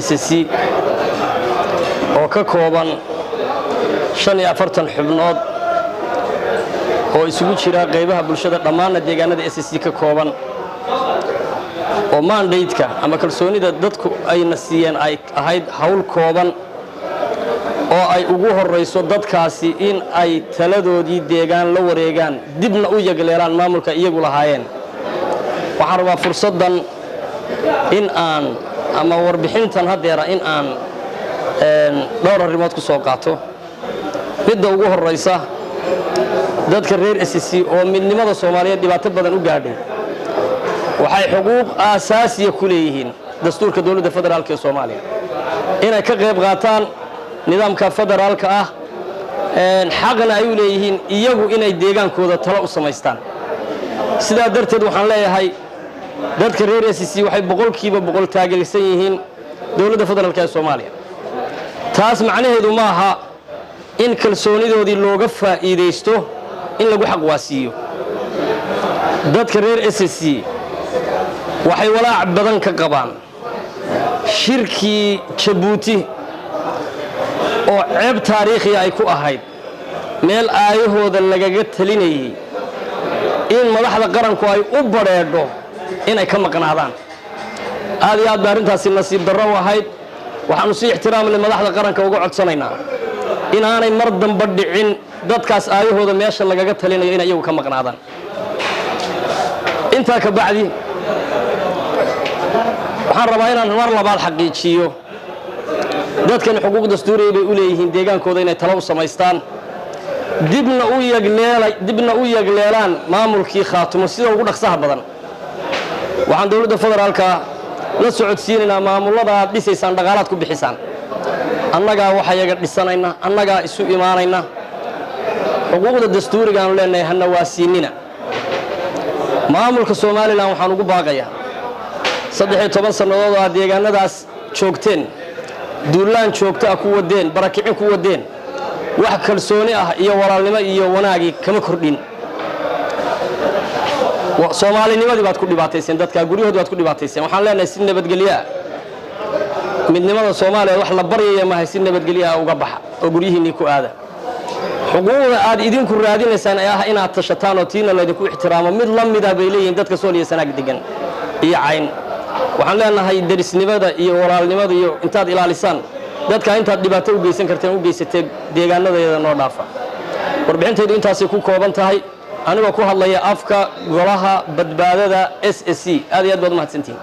SSC oo ka kooban 45 xubnood oo isugu jira qaybaha bulshada dhammaan deegaanada SSC ka kooban oo mandate-ka ama kalsoonida dadku ay nasiyeen ay ahayd hawl kooban oo ay ugu horeyso dadkaasi in ay taladoodii deegaan la wareegaan dibna u yagleelaan maamulka iyagu lahaayeen waxaan rabaa fursadan in aan ama warbixintan hadeera in aan dhowr arrimood ku soo qaato midda ugu horeysa dadka reer SSC oo midnimada Soomaaliyeed dhibaato badan u gaadhay waxay xuquuq aasaasi ku leeyihiin dastuurka dawladda federaalka ee Soomaaliya inay ka qayb qaataan nidaamka federaalka ah xaqna ay u leeyihiin iyagu inay deegaankooda talo u sameystaan sidaa darteed waxaan leeyahay dadka reer SSC waxay boqolkiiba boqol taageersan yihiin dawladda federaalka ee Soomaaliya taas macnaheedu ma aha in kalsoonidoodii looga faa'iideysto in lagu xaq waasiyo dadka reer SSC waxay walaac badan ka qabaan shirkii Djibouti oo ceeb taariikhi ay ku ahayd meel aayahooda lagaga talinayay in madaxda qaranku ay u bareedho inay ka maqnaadaan aad iyo aad baa arrintaasi nasiib darro u ahayd waxaanu si ixtiraam leh madaxda qaranka uga codsanaynaa inaanay mar dambe dhicin dadkaas aayahooda meesha lagaga talinayo inay iyagu ka maqnaadaan intaa ka bacdi waxaan rabaa inaan mar labaad xaqiijiyo dadkan xuquuq dastuuri bay u leeyihiin deegaankooda inay talo u samaystaan dibna u yagleelaan maamulkii khaatumo sida ugu dhaqsaha badan waxaan dawladda federaalka la socodsiinaynaa maamulada aad dhisaysaan dhaqaalaad ku bixisaan annagaa waxayaga dhisanayna annagaa isu imaanayna xuquuqda dastuuriga aanu leenahay hana waasiinina maamulka Soomaaliland waxaan ugu baaqayaa 13 sanadood oo deegaanadaas joogteen duulaan joogta ku wadeen barakicin ku wadeen wax kalsooni ah iyo walaalnimo iyo wanaagi kama kordhin Soomaalinimadii baad ku dhibaataysan dadka guriyahooda baad ku dhibaataysan waxaan leenahay si nabadgelyo midnimada Soomaaliya wax la baryayo ma haysin nabadgelyo uga baxa oo guriyihiinii ku aada xuquuqda aad idinku raadinaysaan ay ah inaad tashataan oo tiina leedinku ixtiraamo mid la mid ah bay leeyihiin dadka Soomaaliya sanaag degan iyo cayn waxaan leenahay darisnimada iyo walaalnimada iyo intaad ilaalisaan dadka intaad dhibaato u geysan karteen u geysatay deegaanadeeda noo dhaafa warbixintaydu intaas ku kooban tahay anigoo ku hadlaya afka golaha badbaadada SSC aad iyo aad baad u mahadsantihiin